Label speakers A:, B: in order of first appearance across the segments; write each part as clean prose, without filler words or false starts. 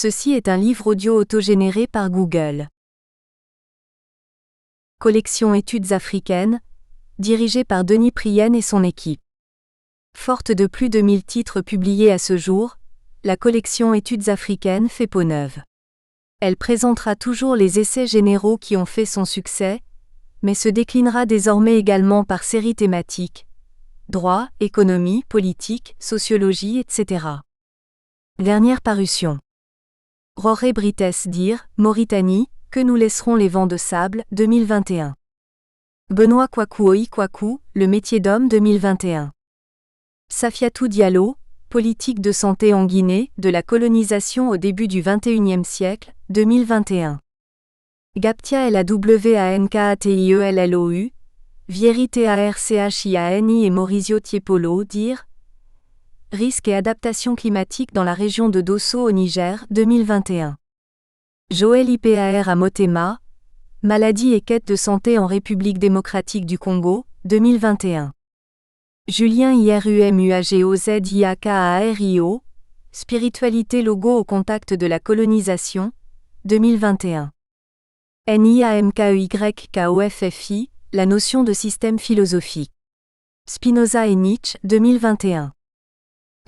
A: Ceci est un livre audio autogénéré par Google. Collection Études africaines, dirigée par Denis Prienne et son équipe. Forte de plus de 1000 titres publiés à ce jour, la collection Études africaines fait peau neuve. Elle présentera toujours les essais généraux qui ont fait son succès, mais se déclinera désormais également par séries thématiques, droit, économie, politique, sociologie, etc. Dernière parution. Roré Brites dire, Mauritanie, que nous laisserons les vents de sable, 2021. Benoît Kwaku Kwaku, le métier d'homme 2021. Safiatou Diallo, politique de santé en Guinée, de la colonisation au début du XXIe siècle, 2021. Gaptia Lawankatiellou, Vieri Tarchiani et Maurizio Tiepolo dire Risques et adaptation climatique dans la région de Dosso au Niger, 2021. Joël Ipar à Motema, Maladies et quêtes de santé en République démocratique du Congo, 2021. Julien IRUMUAGOZIAKARIO, Spiritualité logo au contact de la colonisation, 2021. NIAMKEYKOFFI, la notion de système philosophique. Spinoza et Nietzsche, 2021.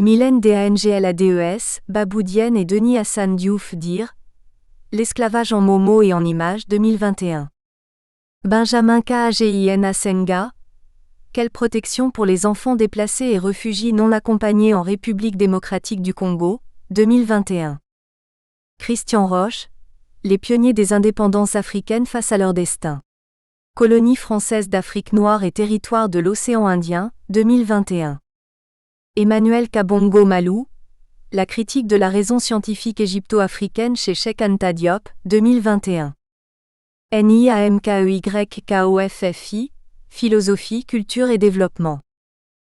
A: Mylène DANGLADES, Babou Diène et Denis Hassan Diouf dire L'esclavage en mots et en images 2021. Benjamin Kagin Asenga, Quelle protection pour les enfants déplacés et réfugiés non accompagnés en République démocratique du Congo, 2021. Christian Roche, Les pionniers des indépendances africaines face à leur destin. Colonie française d'Afrique noire et territoire de l'océan Indien, 2021. Emmanuel Kabongo Malou, La critique de la raison scientifique égypto-africaine chez Cheikh Anta Diop, 2021. NIAMKEYKOFFI, Philosophie, culture et développement.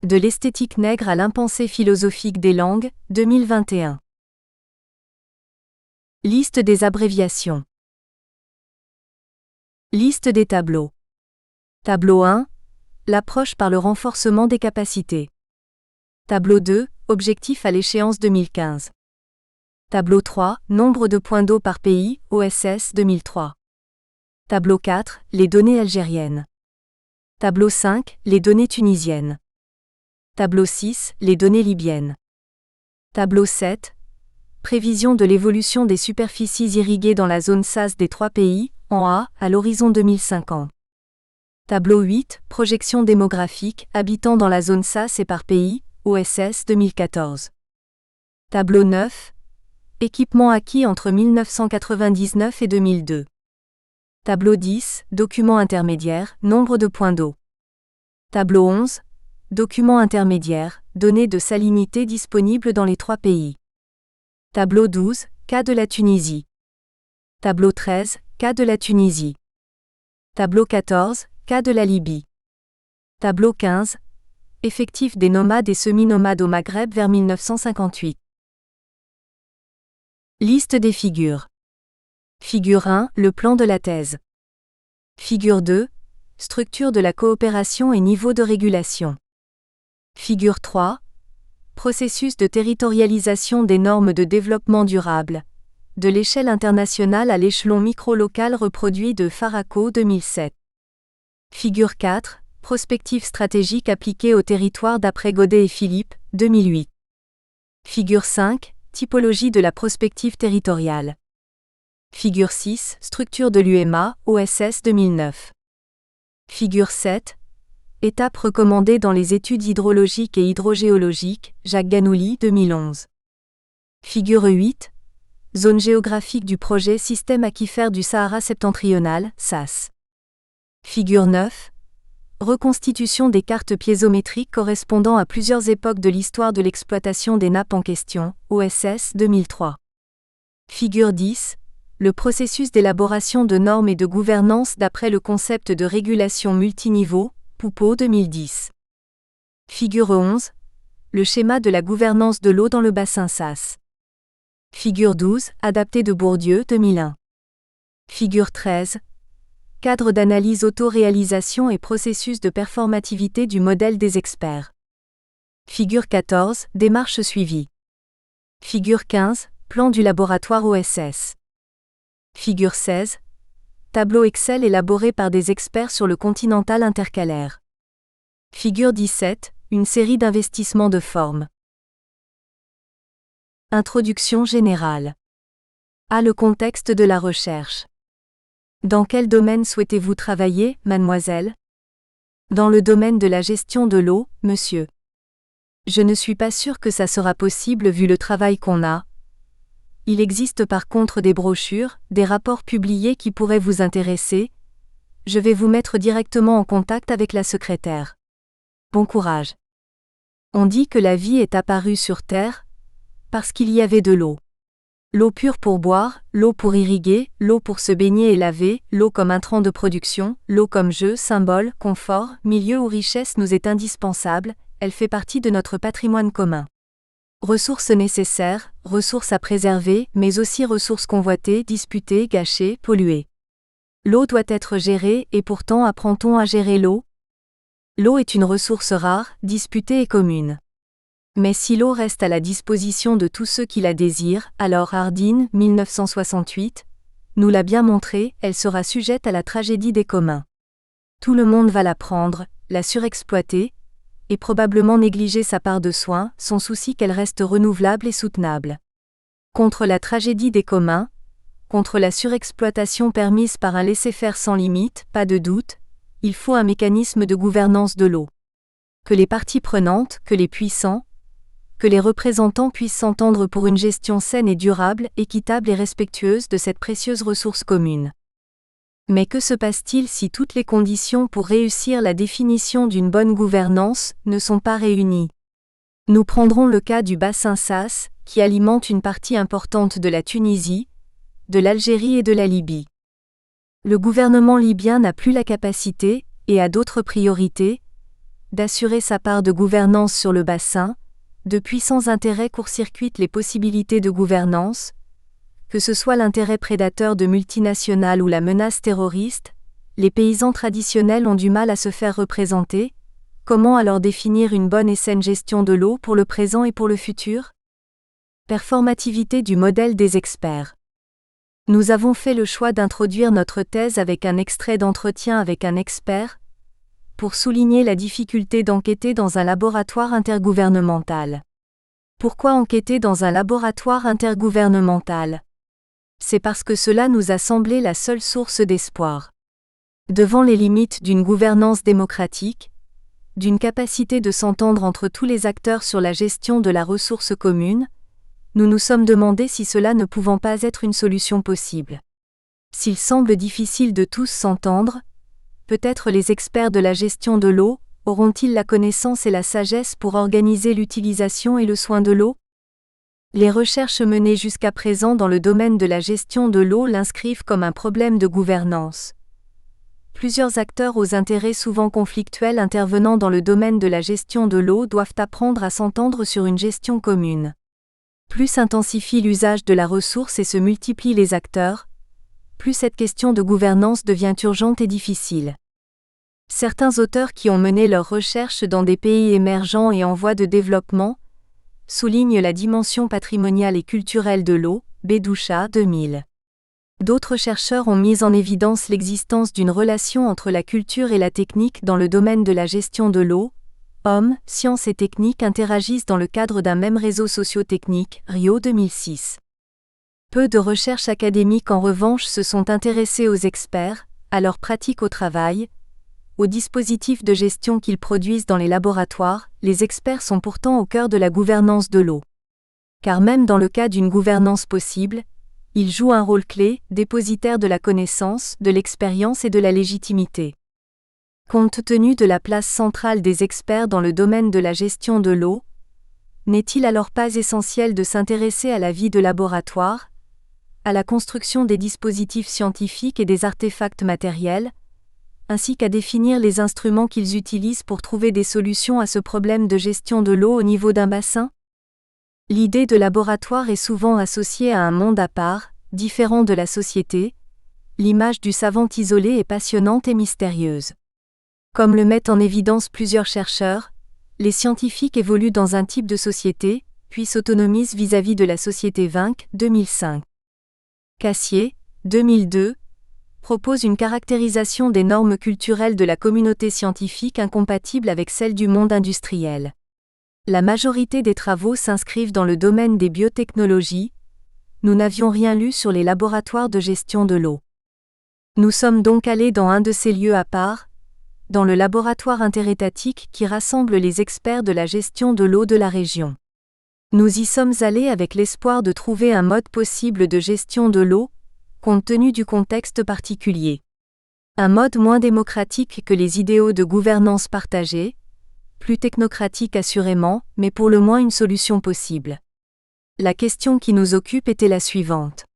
A: De l'esthétique nègre à l'impensé philosophique des langues, 2021. Liste des abréviations. Liste des tableaux. Tableau 1, l'approche par le renforcement des capacités. Tableau 2, objectif à l'échéance 2015. Tableau 3, nombre de points d'eau par pays, OSS 2003. Tableau 4, les données algériennes. Tableau 5, les données tunisiennes. Tableau 6, les données libyennes. Tableau 7, prévision de l'évolution des superficies irriguées dans la zone SAS des 3 pays, en A, à l'horizon 2050. Tableau 8, projection démographique, habitants dans la zone SAS et par pays, OSS 2014. Tableau 9, équipement acquis entre 1999 et 2002. Tableau 10, document intermédiaire, nombre de points d'eau. Tableau 11, document intermédiaire, données de salinité disponibles dans les 3 pays. Tableau 12, cas de la Tunisie. Tableau 13, cas de la Tunisie. Tableau 14, cas de la Libye. Tableau 15, effectif des nomades et semi-nomades au Maghreb vers 1958. Liste des figures. Figure 1, le plan de la thèse. Figure 2, structure de la coopération et niveau de régulation. Figure 3, processus de territorialisation des normes de développement durable, de l'échelle internationale à l'échelon micro-local reproduit de Faraco 2007. Figure 4, prospective stratégique appliquée au territoire d'après Godet et Philippe, 2008. Figure 5, typologie de la prospective territoriale. Figure 6, structure de l'UMA, OSS 2009. Figure 7, étapes recommandées dans les études hydrologiques et hydrogéologiques, Jacques Ganouli, 2011. Figure 8, zone géographique du projet Système aquifère du Sahara septentrional, SAS. Figure 9, reconstitution des cartes piézométriques correspondant à plusieurs époques de l'histoire de l'exploitation des nappes en question, OSS 2003. Figure 10, le processus d'élaboration de normes et de gouvernance d'après le concept de régulation multiniveau, Poupeau 2010. Figure 11, le schéma de la gouvernance de l'eau dans le bassin SAS. Figure 12, adapté de Bourdieu 2001. Figure 13, cadre d'analyse auto-réalisation et processus de performativité du modèle des experts. Figure 14, démarche suivie. Figure 15, Plan du laboratoire OSS. Figure 16. Tableau Excel élaboré par des experts sur le Continental intercalaire. Figure 17. Une série d'investissements de forme. Introduction générale. Le contexte de la recherche. Dans quel domaine souhaitez-vous travailler, mademoiselle? Dans le domaine de la gestion de l'eau, monsieur. Je ne suis pas sûr que ça sera possible vu le travail qu'on a. Il existe par contre des brochures, des rapports publiés qui pourraient vous intéresser. Je vais vous mettre directement en contact avec la secrétaire. Bon courage. On dit que la vie est apparue sur Terre parce qu'il y avait de l'eau. L'eau pure pour boire, l'eau pour irriguer, l'eau pour se baigner et laver, l'eau comme intrant de production, l'eau comme jeu, symbole, confort, milieu ou richesse nous est indispensable, elle fait partie de notre patrimoine commun. Ressources nécessaires, ressources à préserver, mais aussi ressources convoitées, disputées, gâchées, polluées. L'eau doit être gérée et pourtant apprend-on à gérer l'eau? L'eau est une ressource rare, disputée et commune. Mais si l'eau reste à la disposition de tous ceux qui la désirent, alors Hardin, 1968, nous l'a bien montré, elle sera sujette à la tragédie des communs. Tout le monde va la prendre, la surexploiter, et probablement négliger sa part de soin, son souci qu'elle reste renouvelable et soutenable. Contre la tragédie des communs, contre la surexploitation permise par un laisser-faire sans limite, pas de doute, il faut un mécanisme de gouvernance de l'eau. Que les parties prenantes, que les puissants, que les représentants puissent s'entendre pour une gestion saine et durable, équitable et respectueuse de cette précieuse ressource commune. Mais que se passe-t-il si toutes les conditions pour réussir la définition d'une bonne gouvernance ne sont pas réunies? Nous prendrons le cas du bassin Saas, qui alimente une partie importante de la Tunisie, de l'Algérie et de la Libye. Le gouvernement libyen n'a plus la capacité, et a d'autres priorités, d'assurer sa part de gouvernance sur le bassin. De puissants intérêts court-circuitent les possibilités de gouvernance, que ce soit l'intérêt prédateur de multinationales ou la menace terroriste, les paysans traditionnels ont du mal à se faire représenter. Comment alors définir une bonne et saine gestion de l'eau pour le présent et pour le futur? Performativité du modèle des experts. Nous avons fait le choix d'introduire notre thèse avec un extrait d'entretien avec un expert, pour souligner la difficulté d'enquêter dans un laboratoire intergouvernemental. Pourquoi enquêter dans un laboratoire intergouvernemental? C'est parce que cela nous a semblé la seule source d'espoir. Devant les limites d'une gouvernance démocratique, d'une capacité de s'entendre entre tous les acteurs sur la gestion de la ressource commune, nous nous sommes demandé si cela ne pouvait pas être une solution possible. S'il semble difficile de tous s'entendre, peut-être les experts de la gestion de l'eau auront-ils la connaissance et la sagesse pour organiser l'utilisation et le soin de l'eau? Les recherches menées jusqu'à présent dans le domaine de la gestion de l'eau l'inscrivent comme un problème de gouvernance. Plusieurs acteurs aux intérêts souvent conflictuels intervenant dans le domaine de la gestion de l'eau doivent apprendre à s'entendre sur une gestion commune. Plus s'intensifie l'usage de la ressource et se multiplient les acteurs, plus cette question de gouvernance devient urgente et difficile. Certains auteurs qui ont mené leurs recherches dans des pays émergents et en voie de développement soulignent la dimension patrimoniale et culturelle de l'eau, Bédoucha, 2000. D'autres chercheurs ont mis en évidence l'existence d'une relation entre la culture et la technique dans le domaine de la gestion de l'eau. Hommes, sciences et techniques interagissent dans le cadre d'un même réseau socio-technique, Rio 2006. Peu de recherches académiques en revanche se sont intéressées aux experts, à leurs pratiques au travail, aux dispositifs de gestion qu'ils produisent dans les laboratoires. Les experts sont pourtant au cœur de la gouvernance de l'eau. Car même dans le cas d'une gouvernance possible, ils jouent un rôle clé, dépositaire de la connaissance, de l'expérience et de la légitimité. Compte tenu de la place centrale des experts dans le domaine de la gestion de l'eau, n'est-il alors pas essentiel de s'intéresser à la vie de laboratoire, à la construction des dispositifs scientifiques et des artefacts matériels, ainsi qu'à définir les instruments qu'ils utilisent pour trouver des solutions à ce problème de gestion de l'eau au niveau d'un bassin? L'idée de laboratoire est souvent associée à un monde à part, différent de la société. L'image du savant isolé est passionnante et mystérieuse. Comme le mettent en évidence plusieurs chercheurs, les scientifiques évoluent dans un type de société, puis s'autonomise vis-à-vis de la société Vinc, 2005. Cassier, 2002, propose une caractérisation des normes culturelles de la communauté scientifique incompatible avec celles du monde industriel. La majorité des travaux s'inscrivent dans le domaine des biotechnologies. Nous n'avions rien lu sur les laboratoires de gestion de l'eau. Nous sommes donc allés dans un de ces lieux à part, dans le laboratoire interétatique qui rassemble les experts de la gestion de l'eau de la région. Nous y sommes allés avec l'espoir de trouver un mode possible de gestion de l'eau, compte tenu du contexte particulier. Un mode moins démocratique que les idéaux de gouvernance partagée, plus technocratique assurément, mais pour le moins une solution possible. La question qui nous occupe était la suivante.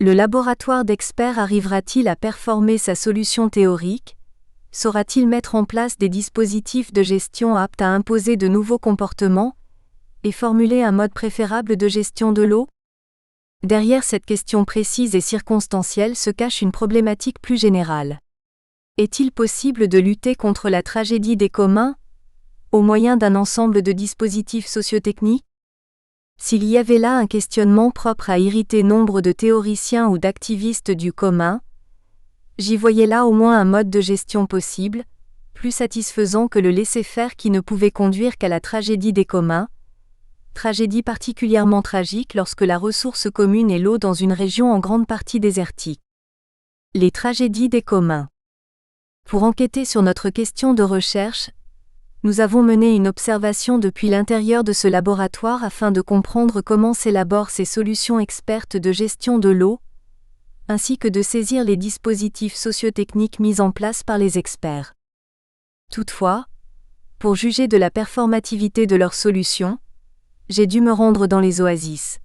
A: Le laboratoire d'experts arrivera-t-il à performer sa solution théorique? Saura-t-il mettre en place des dispositifs de gestion aptes à imposer de nouveaux comportements et formuler un mode préférable de gestion de l'eau? Derrière cette question précise et circonstancielle se cache une problématique plus générale. Est-il possible de lutter contre la tragédie des communs au moyen d'un ensemble de dispositifs sociotechniques? S'il y avait là un questionnement propre à irriter nombre de théoriciens ou d'activistes du commun, j'y voyais là au moins un mode de gestion possible, plus satisfaisant que le laisser-faire qui ne pouvait conduire qu'à la tragédie des communs, tragédie particulièrement tragique lorsque la ressource commune est l'eau dans une région en grande partie désertique. Les tragédies des communs. Pour enquêter sur notre question de recherche, nous avons mené une observation depuis l'intérieur de ce laboratoire afin de comprendre comment s'élaborent ces solutions expertes de gestion de l'eau, ainsi que de saisir les dispositifs sociotechniques mis en place par les experts. Toutefois, pour juger de la performativité de leurs solutions, j'ai dû me rendre dans les oasis.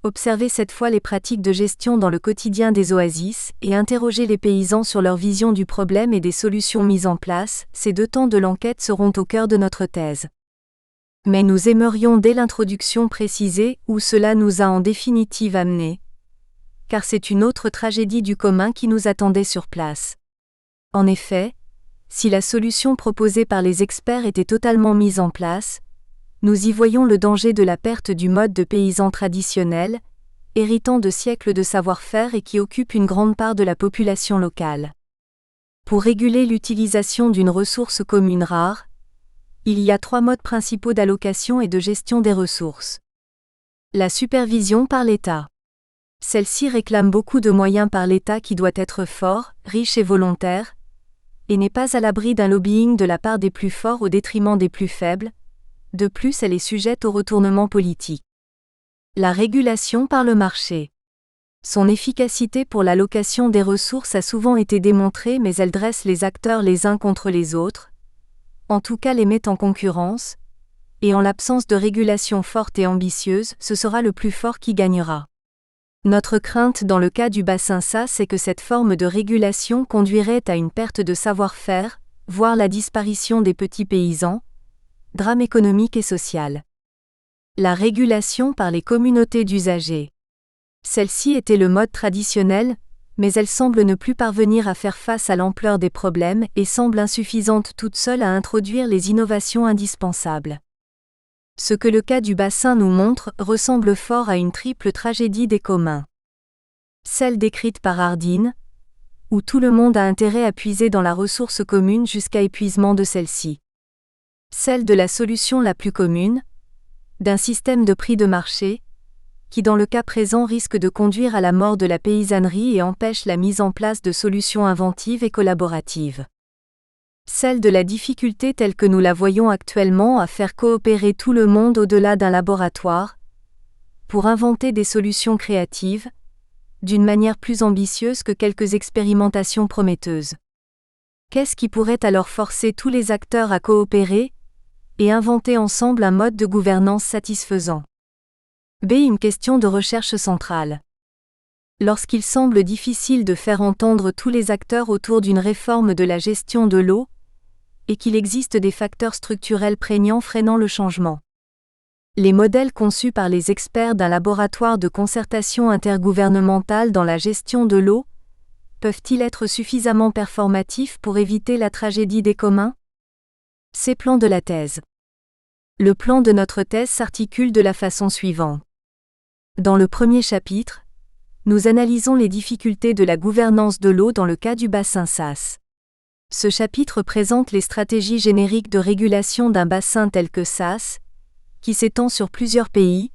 A: Observer cette fois les pratiques de gestion dans le quotidien des oasis et interroger les paysans sur leur vision du problème et des solutions mises en place, ces deux temps de l'enquête seront au cœur de notre thèse. Mais nous aimerions dès l'introduction préciser où cela nous a en définitive amenés, car c'est une autre tragédie du commun qui nous attendait sur place. En effet, si la solution proposée par les experts était totalement mise en place, nous y voyons le danger de la perte du mode de paysan traditionnel, héritant de siècles de savoir-faire et qui occupe une grande part de la population locale. Pour réguler l'utilisation d'une ressource commune rare, il y a 3 modes principaux d'allocation et de gestion des ressources. La supervision par l'État. Celle-ci réclame beaucoup de moyens par l'État qui doit être fort, riche et volontaire, et n'est pas à l'abri d'un lobbying de la part des plus forts au détriment des plus faibles. De plus, elle est sujette au retournement politique. La régulation par le marché. Son efficacité pour l'allocation des ressources a souvent été démontrée, mais elle dresse les acteurs les uns contre les autres, en tout cas les met en concurrence, et en l'absence de régulation forte et ambitieuse, ce sera le plus fort qui gagnera. Notre crainte dans le cas du bassin SA, c'est que cette forme de régulation conduirait à une perte de savoir-faire, voire la disparition des petits paysans, drame économique et social. La régulation par les communautés d'usagers. Celle-ci était le mode traditionnel, mais elle semble ne plus parvenir à faire face à l'ampleur des problèmes et semble insuffisante toute seule à introduire les innovations indispensables. Ce que le cas du bassin nous montre ressemble fort à une triple tragédie des communs. Celle décrite par Hardin, où tout le monde a intérêt à puiser dans la ressource commune jusqu'à épuisement de celle-ci. Celle de la solution la plus commune, d'un système de prix de marché, qui dans le cas présent risque de conduire à la mort de la paysannerie et empêche la mise en place de solutions inventives et collaboratives. Celle de la difficulté telle que nous la voyons actuellement à faire coopérer tout le monde au-delà d'un laboratoire, pour inventer des solutions créatives, d'une manière plus ambitieuse que quelques expérimentations prometteuses. Qu'est-ce qui pourrait alors forcer tous les acteurs à coopérer et inventer ensemble un mode de gouvernance satisfaisant? B. Une question de recherche centrale. Lorsqu'il semble difficile de faire entendre tous les acteurs autour d'une réforme de la gestion de l'eau, et qu'il existe des facteurs structurels prégnants freinant le changement. Les modèles conçus par les experts d'un laboratoire de concertation intergouvernementale dans la gestion de l'eau peuvent-ils être suffisamment performatifs pour éviter la tragédie des communs? Ces plans de la thèse. Le plan de notre thèse s'articule de la façon suivante. Dans le premier chapitre, nous analysons les difficultés de la gouvernance de l'eau dans le cas du bassin Saas. Ce chapitre présente les stratégies génériques de régulation d'un bassin tel que Saas, qui s'étend sur plusieurs pays,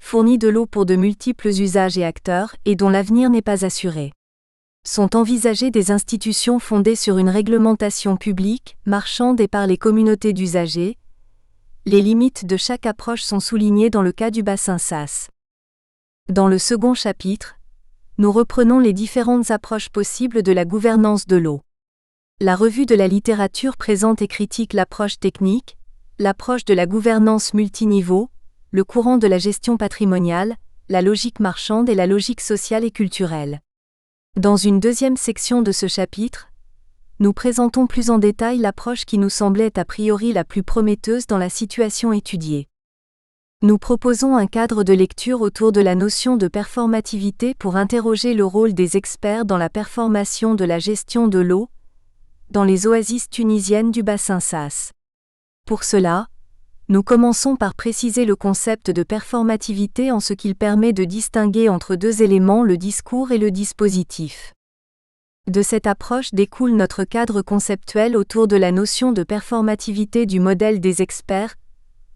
A: fournit de l'eau pour de multiples usages et acteurs et dont l'avenir n'est pas assuré. Sont envisagées des institutions fondées sur une réglementation publique, marchande et par les communautés d'usagers. Les limites de chaque approche sont soulignées dans le cas du bassin Saas. Dans le second chapitre, nous reprenons les différentes approches possibles de la gouvernance de l'eau. La revue de la littérature présente et critique l'approche technique, l'approche de la gouvernance multiniveau, le courant de la gestion patrimoniale, la logique marchande et la logique sociale et culturelle. Dans une deuxième section de ce chapitre, nous présentons plus en détail l'approche qui nous semblait a priori la plus prometteuse dans la situation étudiée. Nous proposons un cadre de lecture autour de la notion de performativité pour interroger le rôle des experts dans la performation de la gestion de l'eau, dans les oasis tunisiennes du bassin Saas. Pour cela, nous commençons par préciser le concept de performativité en ce qu'il permet de distinguer entre deux éléments, le discours et le dispositif. De cette approche découle notre cadre conceptuel autour de la notion de performativité du modèle des experts,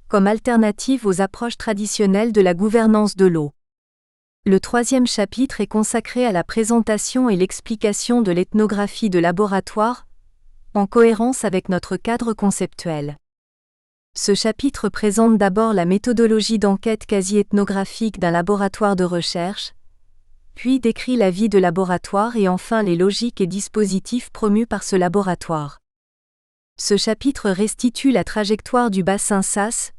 A: comme alternative aux approches traditionnelles de la gouvernance de l'eau. Le troisième chapitre est consacré à la présentation et l'explication de l'ethnographie de laboratoire, en cohérence avec notre cadre conceptuel. Ce chapitre présente d'abord la méthodologie d'enquête quasi-ethnographique d'un laboratoire de recherche, puis décrit la vie de laboratoire et enfin les logiques et dispositifs promus par ce laboratoire. Ce chapitre restitue la trajectoire du bassin Saas,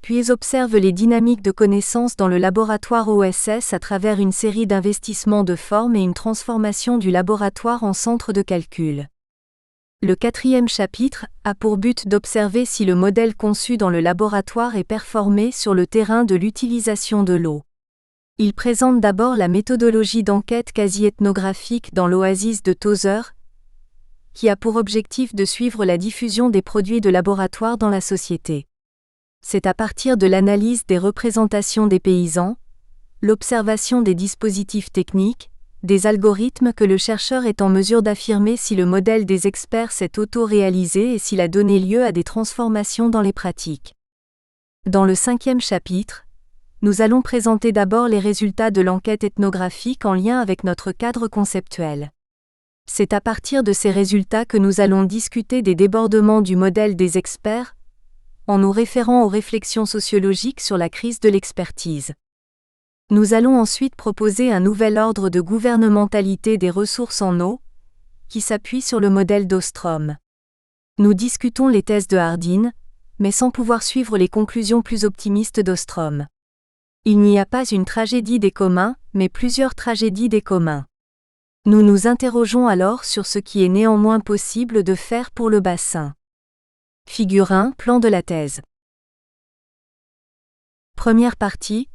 A: puis observe les dynamiques de connaissances dans le laboratoire OSS à travers une série d'investissements de forme et une transformation du laboratoire en centre de calcul. Le quatrième chapitre a pour but d'observer si le modèle conçu dans le laboratoire est performé sur le terrain de l'utilisation de l'eau. Il présente d'abord la méthodologie d'enquête quasi-ethnographique dans l'oasis de Tozeur, qui a pour objectif de suivre la diffusion des produits de laboratoire dans la société. C'est à partir de l'analyse des représentations des paysans, l'observation des dispositifs techniques, des algorithmes que le chercheur est en mesure d'affirmer si le modèle des experts s'est auto-réalisé et s'il a donné lieu à des transformations dans les pratiques. Dans le cinquième chapitre, nous allons présenter d'abord les résultats de l'enquête ethnographique en lien avec notre cadre conceptuel. C'est à partir de ces résultats que nous allons discuter des débordements du modèle des experts, en nous référant aux réflexions sociologiques sur la crise de l'expertise. Nous allons ensuite proposer un nouvel ordre de gouvernementalité des ressources en eau, qui s'appuie sur le modèle d'Ostrom. Nous discutons les thèses de Hardin, mais sans pouvoir suivre les conclusions plus optimistes d'Ostrom. Il n'y a pas une tragédie des communs, mais plusieurs tragédies des communs. Nous nous interrogeons alors sur ce qui est néanmoins possible de faire pour le bassin. Figure 1, plan de la thèse. Première partie.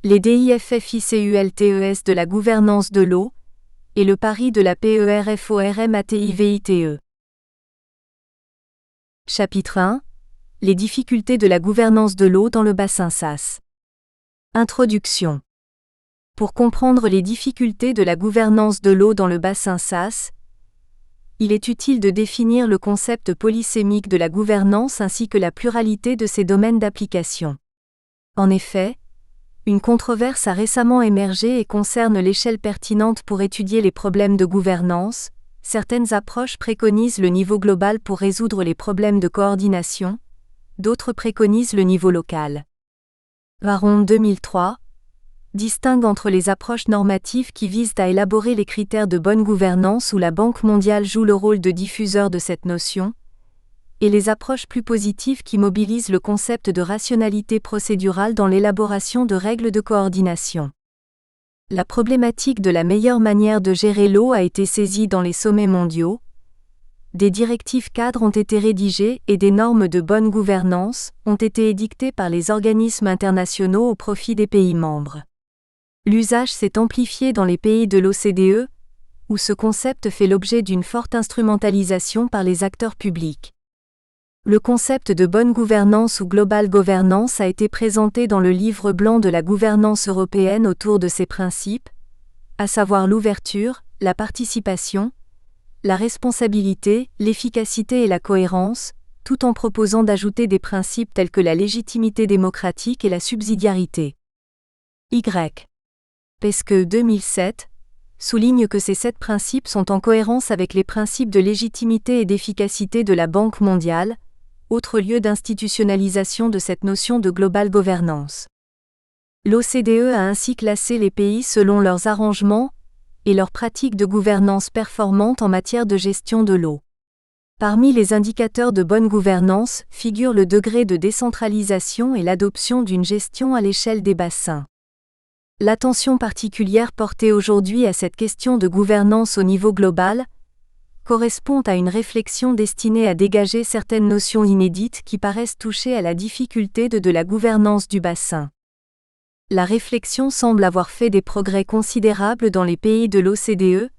A: Les DIFFICULTES de la gouvernance de l'eau, et le pari de la PERFORMATIVITE. Chapitre 1. Les difficultés de la gouvernance de l'eau dans le bassin Saas. Introduction. Pour comprendre les difficultés de la gouvernance de l'eau dans le bassin Saas, il est utile de définir le concept polysémique de la gouvernance ainsi que la pluralité de ses domaines d'application. En effet, une controverse a récemment émergé et concerne l'échelle pertinente pour étudier les problèmes de gouvernance. Certaines approches préconisent le niveau global pour résoudre les problèmes de coordination, d'autres préconisent le niveau local. Varon 2003 distingue entre les approches normatives qui visent à élaborer les critères de bonne gouvernance où la Banque mondiale joue le rôle de diffuseur de cette notion, et les approches plus positives qui mobilisent le concept de rationalité procédurale dans l'élaboration de règles de coordination. La problématique de la meilleure manière de gérer l'eau a été saisie dans les sommets mondiaux. Des directives cadres ont été rédigées et des normes de bonne gouvernance ont été édictées par les organismes internationaux au profit des pays membres. L'usage s'est amplifié dans les pays de l'OCDE, où ce concept fait l'objet d'une forte instrumentalisation par les acteurs publics. Le concept de bonne gouvernance ou global governance a été présenté dans le livre blanc de la gouvernance européenne autour de ces principes, à savoir l'ouverture, la participation, la responsabilité, l'efficacité et la cohérence, tout en proposant d'ajouter des principes tels que la légitimité démocratique et la subsidiarité. Pesque 2007 souligne que ces 7 principes sont en cohérence avec les principes de légitimité et d'efficacité de la Banque mondiale, autre lieu d'institutionnalisation de cette notion de global governance. L'OCDE a ainsi classé les pays selon leurs arrangements et leurs pratiques de gouvernance performantes en matière de gestion de l'eau. Parmi les indicateurs de bonne gouvernance figurent le degré de décentralisation et l'adoption d'une gestion à l'échelle des bassins. L'attention particulière portée aujourd'hui à cette question de gouvernance au niveau global correspond à une réflexion destinée à dégager certaines notions inédites qui paraissent toucher à la difficulté de la gouvernance du bassin. La réflexion semble avoir fait des progrès considérables dans les pays de l'OCDE,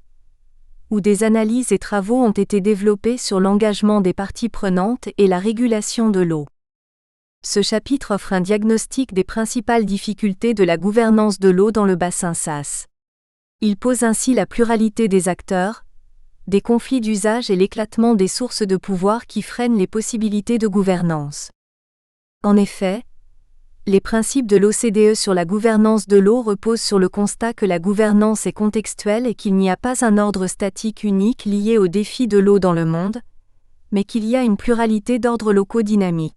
A: où des analyses et travaux ont été développés sur l'engagement des parties prenantes et la régulation de l'eau. Ce chapitre offre un diagnostic des principales difficultés de la gouvernance de l'eau dans le bassin SAS. Il pose ainsi la pluralité des acteurs, des conflits d'usage et l'éclatement des sources de pouvoir qui freinent les possibilités de gouvernance. En effet, les principes de l'OCDE sur la gouvernance de l'eau reposent sur le constat que la gouvernance est contextuelle et qu'il n'y a pas un ordre statique unique lié aux défis de l'eau dans le monde, mais qu'il y a une pluralité d'ordres locaux dynamiques.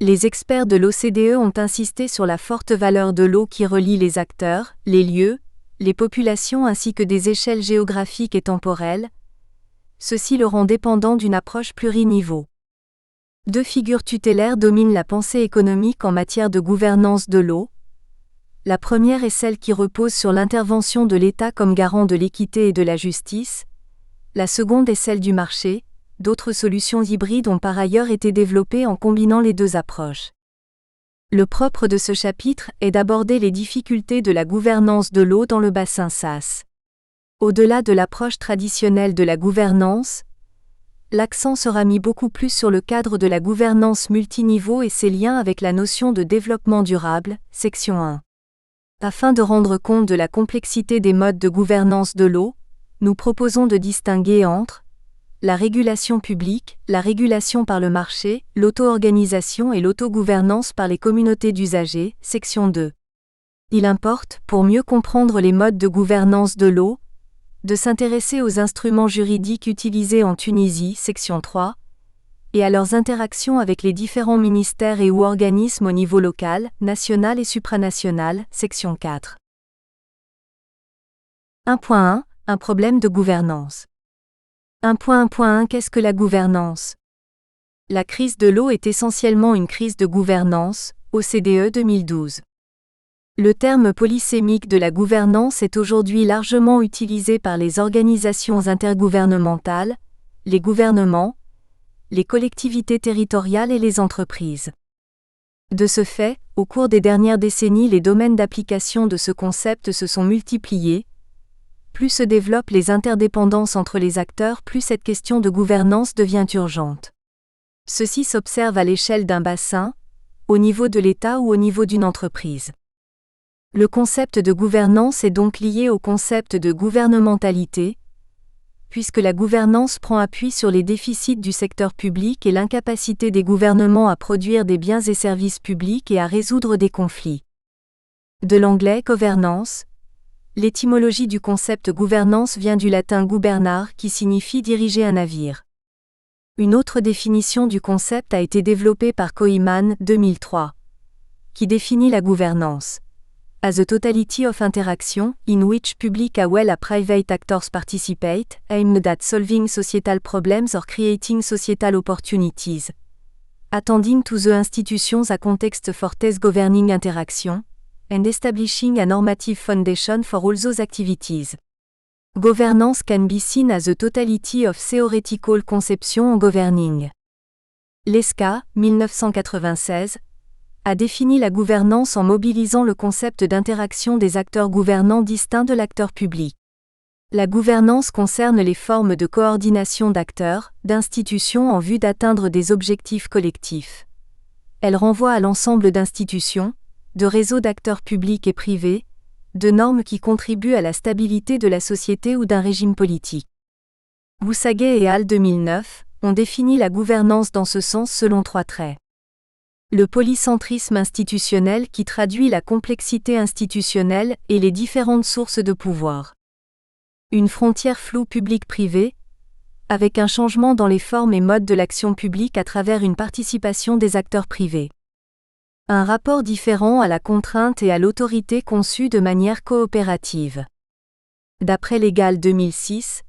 A: Les experts de l'OCDE ont insisté sur la forte valeur de l'eau qui relie les acteurs, les lieux, les populations ainsi que des échelles géographiques et temporelles. Ceci le rend dépendant d'une approche pluriniveau. 2 figures tutélaires dominent la pensée économique en matière de gouvernance de l'eau. La première est celle qui repose sur l'intervention de l'État comme garant de l'équité et de la justice. La seconde est celle du marché. D'autres solutions hybrides ont par ailleurs été développées en combinant les 2 approches. Le propre de ce chapitre est d'aborder les difficultés de la gouvernance de l'eau dans le bassin SAS. Au-delà de l'approche traditionnelle de la gouvernance, l'accent sera mis beaucoup plus sur le cadre de la gouvernance multiniveau et ses liens avec la notion de développement durable, section 1. Afin de rendre compte de la complexité des modes de gouvernance de l'eau, nous proposons de distinguer entre la régulation publique, la régulation par le marché, l'auto-organisation et l'autogouvernance par les communautés d'usagers, section 2. Il importe, pour mieux comprendre les modes de gouvernance de l'eau, de s'intéresser aux instruments juridiques utilisés en Tunisie, section 3, et à leurs interactions avec les différents ministères et ou organismes au niveau local, national et supranational, section 4. 1.1 Un problème de gouvernance. 1.1 Qu'est-ce que la gouvernance ? La crise de l'eau est essentiellement une crise de gouvernance, OCDE 2012. Le terme polysémique de la gouvernance est aujourd'hui largement utilisé par les organisations intergouvernementales, les gouvernements, les collectivités territoriales et les entreprises. De ce fait, au cours des dernières décennies, les domaines d'application de ce concept se sont multipliés. Plus se développent les interdépendances entre les acteurs, plus cette question de gouvernance devient urgente. Ceci s'observe à l'échelle d'un bassin, au niveau de l'État ou au niveau d'une entreprise. Le concept de gouvernance est donc lié au concept de gouvernementalité, puisque la gouvernance prend appui sur les déficits du secteur public et l'incapacité des gouvernements à produire des biens et services publics et à résoudre des conflits. De l'anglais governance. L'étymologie du concept gouvernance vient du latin gubernar qui signifie diriger un navire. Une autre définition du concept a été développée par Kohyman, 2003, qui définit la gouvernance as a totality of interaction, in which public as well as private actors participate, aimed at solving societal problems or creating societal opportunities. Attending to the institutions a context for these governing interaction, and establishing a normative foundation for all those activities. Governance can be seen as a totality of theoretical conception en governing. Leska, 1996, a défini la gouvernance en mobilisant le concept d'interaction des acteurs gouvernants distincts de l'acteur public. La gouvernance concerne les formes de coordination d'acteurs, d'institutions en vue d'atteindre des objectifs collectifs. Elle renvoie à l'ensemble d'institutions, de réseaux d'acteurs publics et privés, de normes qui contribuent à la stabilité de la société ou d'un régime politique. Boussaguet et Al 2009 ont défini la gouvernance dans ce sens selon 3 traits. Le polycentrisme institutionnel qui traduit la complexité institutionnelle et les différentes sources de pouvoir. Une frontière floue public-privé, avec un changement dans les formes et modes de l'action publique à travers une participation des acteurs privés. Un rapport différent à la contrainte et à l'autorité conçu de manière coopérative. D'après Legal 2006,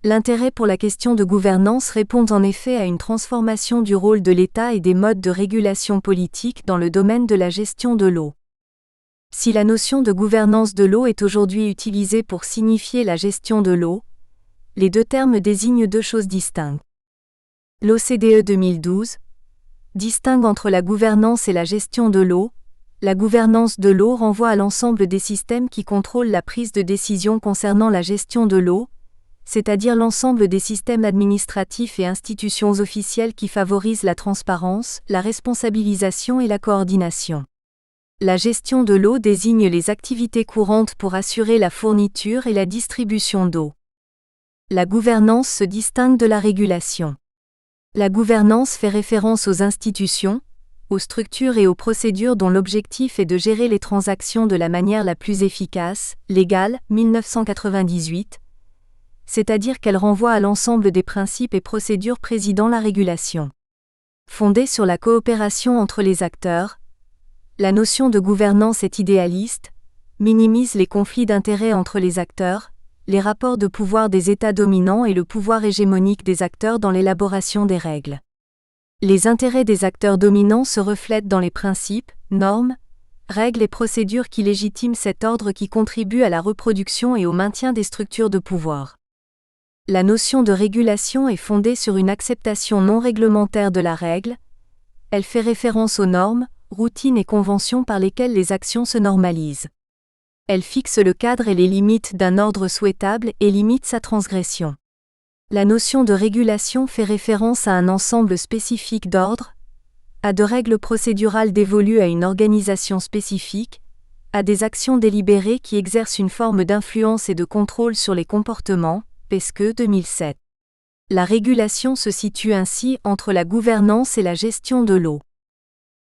A: l'intérêt pour la question de gouvernance répond en effet à une transformation du rôle de l'État et des modes de régulation politique dans le domaine de la gestion de l'eau. Si la notion de gouvernance de l'eau est aujourd'hui utilisée pour signifier la gestion de l'eau, les 2 termes désignent 2 choses distinctes. L'OCDE 2012 distingue entre la gouvernance et la gestion de l'eau. La gouvernance de l'eau renvoie à l'ensemble des systèmes qui contrôlent la prise de décision concernant la gestion de l'eau, c'est-à-dire l'ensemble des systèmes administratifs et institutions officielles qui favorisent la transparence, la responsabilisation et la coordination. La gestion de l'eau désigne les activités courantes pour assurer la fourniture et la distribution d'eau. La gouvernance se distingue de la régulation. La gouvernance fait référence aux institutions, aux structures et aux procédures dont l'objectif est de gérer les transactions de la manière la plus efficace, Legal, 1998, c'est-à-dire qu'elle renvoie à l'ensemble des principes et procédures présidant la régulation. Fondée sur la coopération entre les acteurs, la notion de gouvernance est idéaliste, minimise les conflits d'intérêts entre les acteurs, les rapports de pouvoir des États dominants et le pouvoir hégémonique des acteurs dans l'élaboration des règles. Les intérêts des acteurs dominants se reflètent dans les principes, normes, règles et procédures qui légitiment cet ordre qui contribue à la reproduction et au maintien des structures de pouvoir. La notion de régulation est fondée sur une acceptation non réglementaire de la règle. Elle fait référence aux normes, routines et conventions par lesquelles les actions se normalisent. Elle fixe le cadre et les limites d'un ordre souhaitable et limite sa transgression. La notion de régulation fait référence à un ensemble spécifique d'ordres, à de règles procédurales dévolues à une organisation spécifique, à des actions délibérées qui exercent une forme d'influence et de contrôle sur les comportements, Pesqueux 2007. La régulation se situe ainsi entre la gouvernance et la gestion de l'eau.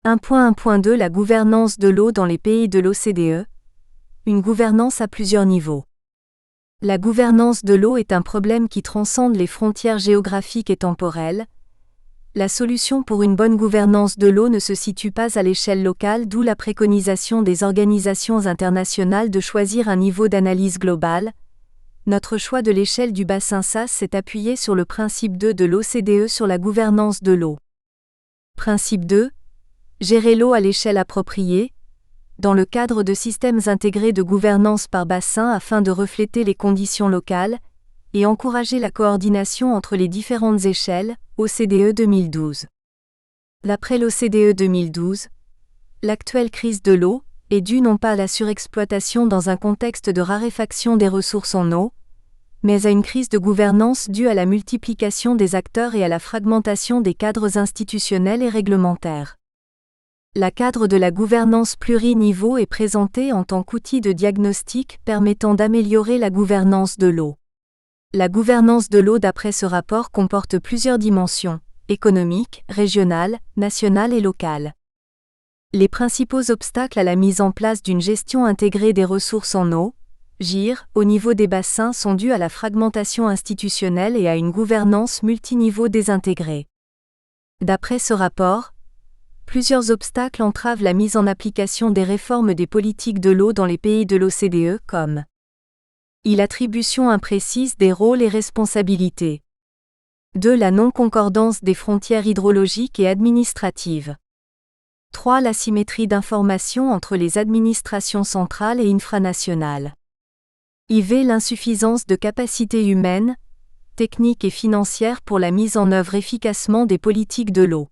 A: 1.1.2 La gouvernance de l'eau dans les pays de l'OCDE. Une gouvernance à plusieurs niveaux. La gouvernance de l'eau est un problème qui transcende les frontières géographiques et temporelles. La solution pour une bonne gouvernance de l'eau ne se situe pas à l'échelle locale, d'où la préconisation des organisations internationales de choisir un niveau d'analyse globale. Notre choix de l'échelle du bassin SAS s'est appuyé sur le principe 2 de l'OCDE sur la gouvernance de l'eau. Principe 2. Gérer l'eau à l'échelle appropriée, dans le cadre de systèmes intégrés de gouvernance par bassin afin de refléter les conditions locales, et encourager la coordination entre les différentes échelles, OCDE 2012. D'après l'OCDE 2012, l'actuelle crise de l'eau est due non pas à la surexploitation dans un contexte de raréfaction des ressources en eau, mais à une crise de gouvernance due à la multiplication des acteurs et à la fragmentation des cadres institutionnels et réglementaires. La cadre de la gouvernance pluriniveau est présentée en tant qu'outil de diagnostic permettant d'améliorer la gouvernance de l'eau. La gouvernance de l'eau d'après ce rapport comporte plusieurs dimensions, économiques, régionales, nationales et locales. Les principaux obstacles à la mise en place d'une gestion intégrée des ressources en eau, GIR, au niveau des bassins sont dus à la fragmentation institutionnelle et à une gouvernance multiniveau désintégrée. D'après ce rapport, plusieurs obstacles entravent la mise en application des réformes des politiques de l'eau dans les pays de l'OCDE comme l'attribution imprécise des rôles et responsabilités. 2. La non-concordance des frontières hydrologiques et administratives. 3. L'asymétrie d'information entre les administrations centrales et infranationales. IV. L'insuffisance de capacités humaines, techniques et financières pour la mise en œuvre efficacement des politiques de l'eau.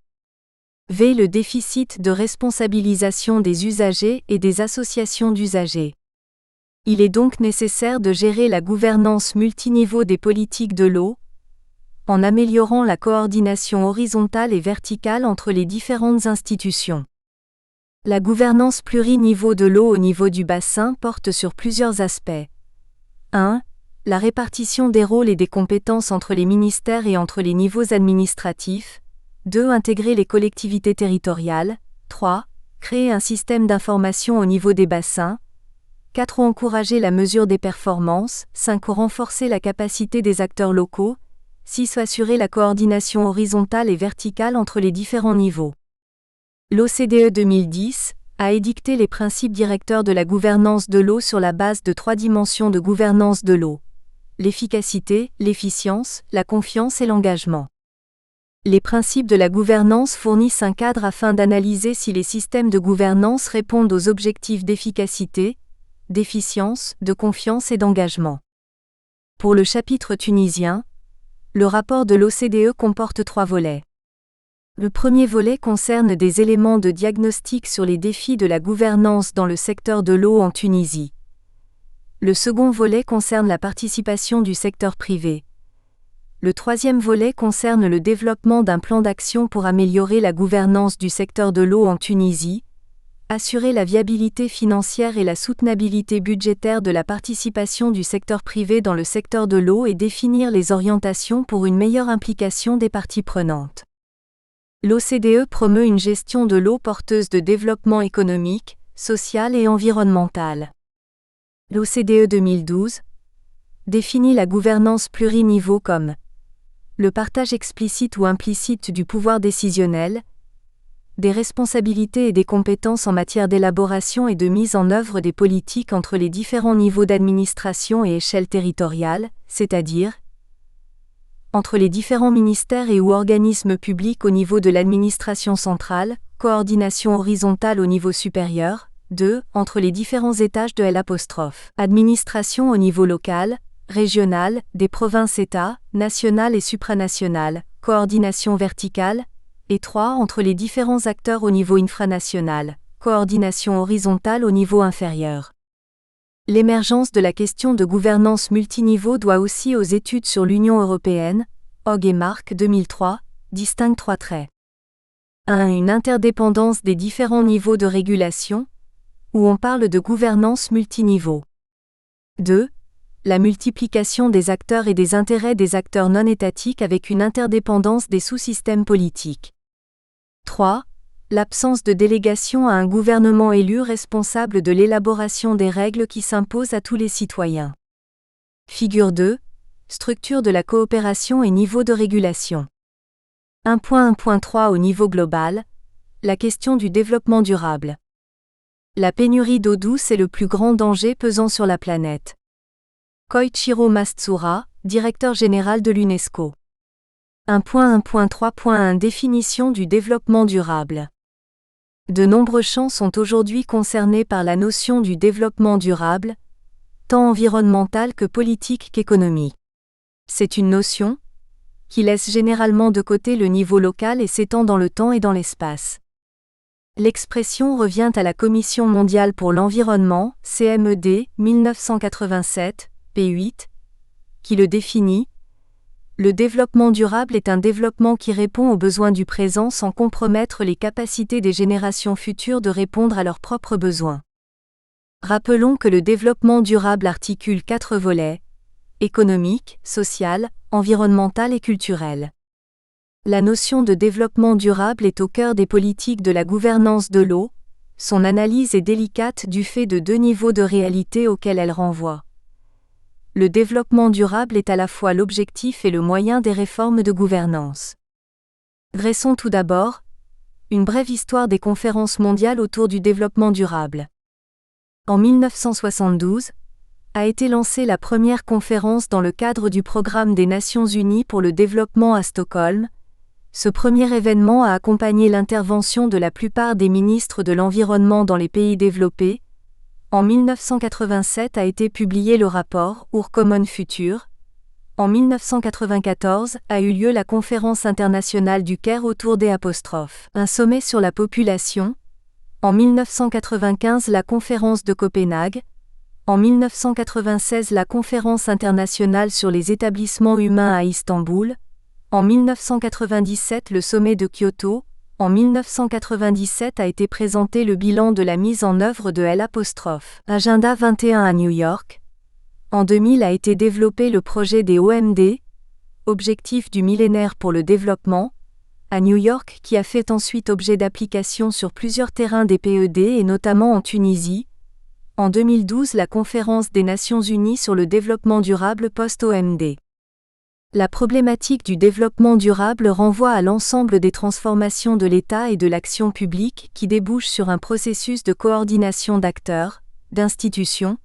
A: V. Le déficit de responsabilisation des usagers et des associations d'usagers. Il est donc nécessaire de gérer la gouvernance multiniveau des politiques de l'eau, en améliorant la coordination horizontale et verticale entre les différentes institutions. La gouvernance pluriniveau de l'eau au niveau du bassin porte sur plusieurs aspects. 1. La répartition des rôles et des compétences entre les ministères et entre les niveaux administratifs. 2. Intégrer les collectivités territoriales. 3. Créer un système d'information au niveau des bassins. 4. Encourager la mesure des performances. 5. Renforcer la capacité des acteurs locaux. 6. Assurer la coordination horizontale et verticale entre les différents niveaux. L'OCDE 2010 a édicté les principes directeurs de la gouvernance de l'eau sur la base de 3 dimensions de gouvernance de l'eau: l'efficacité, l'efficience, la confiance et l'engagement. Les principes de la gouvernance fournissent un cadre afin d'analyser si les systèmes de gouvernance répondent aux objectifs d'efficacité, d'efficience, de confiance et d'engagement. Pour le chapitre tunisien, le rapport de l'OCDE comporte 3 volets. Le premier volet concerne des éléments de diagnostic sur les défis de la gouvernance dans le secteur de l'eau en Tunisie. Le second volet concerne la participation du secteur privé. Le troisième volet concerne le développement d'un plan d'action pour améliorer la gouvernance du secteur de l'eau en Tunisie, assurer la viabilité financière et la soutenabilité budgétaire de la participation du secteur privé dans le secteur de l'eau et définir les orientations pour une meilleure implication des parties prenantes. L'OCDE promeut une gestion de l'eau porteuse de développement économique, social et environnemental. L'OCDE 2012 définit la gouvernance pluriniveau comme le partage explicite ou implicite du pouvoir décisionnel, des responsabilités et des compétences en matière d'élaboration et de mise en œuvre des politiques entre les différents niveaux d'administration et échelle territoriale, c'est-à-dire entre les différents ministères et ou organismes publics au niveau de l'administration centrale, coordination horizontale au niveau supérieur. 2. Entre les différents étages de l'administration au niveau local, régional, des provinces-États, nationales et supranationales, coordination verticale. Et 3. Entre les différents acteurs au niveau infranational, coordination horizontale au niveau inférieur. L'émergence de la question de gouvernance multiniveau doit aussi aux études sur l'Union européenne, Hogg et Mark 2003, distingue 3 traits. 1. Une interdépendance des différents niveaux de régulation, où on parle de gouvernance multiniveau. 2. La multiplication des acteurs et des intérêts des acteurs non étatiques avec une interdépendance des sous-systèmes politiques. 3. L'absence de délégation à un gouvernement élu responsable de l'élaboration des règles qui s'imposent à tous les citoyens. Figure 2. Structure de la coopération et niveau de régulation. 1.1.3 Au niveau global, la question du développement durable. La pénurie d'eau douce est le plus grand danger pesant sur la planète. Koichiro Matsuura, directeur général de l'UNESCO. 1.1.3.1 Définition du développement durable. De nombreux champs sont aujourd'hui concernés par la notion du développement durable, tant environnemental que politique qu'économique. C'est une notion qui laisse généralement de côté le niveau local et s'étend dans le temps et dans l'espace. L'expression revient à la Commission mondiale pour l'environnement, CMED, 1987, p8, qui le définit. Le développement durable est un développement qui répond aux besoins du présent sans compromettre les capacités des générations futures de répondre à leurs propres besoins. Rappelons que le développement durable articule 4 volets: économique, social, environnemental et culturel. La notion de développement durable est au cœur des politiques de la gouvernance de l'eau. Son analyse est délicate du fait de 2 niveaux de réalité auxquels elle renvoie. Le développement durable est à la fois l'objectif et le moyen des réformes de gouvernance. Dressons tout d'abord une brève histoire des conférences mondiales autour du développement durable. En 1972, a été lancée la première conférence dans le cadre du Programme des Nations Unies pour le développement à Stockholm. Ce premier événement a accompagné l'intervention de la plupart des ministres de l'environnement dans les pays développés. En 1987 a été publié le rapport Our Common Future. En 1994 a eu lieu la conférence internationale du Caire autour des ', un sommet sur la population. En 1995 la conférence de Copenhague. En 1996, la Conférence internationale sur les établissements humains à Istanbul. En 1997, le sommet de Kyoto. En 1997 a été présenté le bilan de la mise en œuvre de l'Agenda 21 à New York. En 2000 a été développé le projet des OMD, Objectifs du millénaire pour le développement, à New York, qui a fait ensuite objet d'application sur plusieurs terrains des PED et notamment en Tunisie. En 2012, la Conférence des Nations Unies sur le développement durable post-OMD. La problématique du développement durable renvoie à l'ensemble des transformations de l'État et de l'action publique qui débouchent sur un processus de coordination d'acteurs, d'institutions,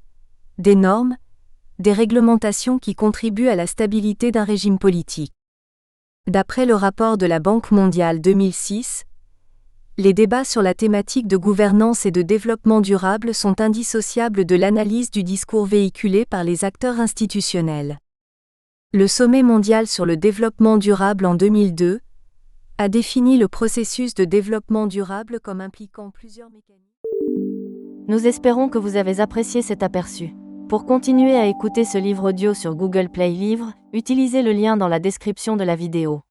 A: des normes, des réglementations qui contribuent à la stabilité d'un régime politique. D'après le rapport de la Banque mondiale 2006, les débats sur la thématique de gouvernance et de développement durable sont indissociables de l'analyse du discours véhiculé par les acteurs institutionnels. Le Sommet mondial sur le développement durable en 2002 a défini le processus de développement durable comme impliquant plusieurs mécanismes.
B: Nous espérons que vous avez apprécié cet aperçu. Pour continuer à écouter ce livre audio sur Google Play Livres, utilisez le lien dans la description de la vidéo.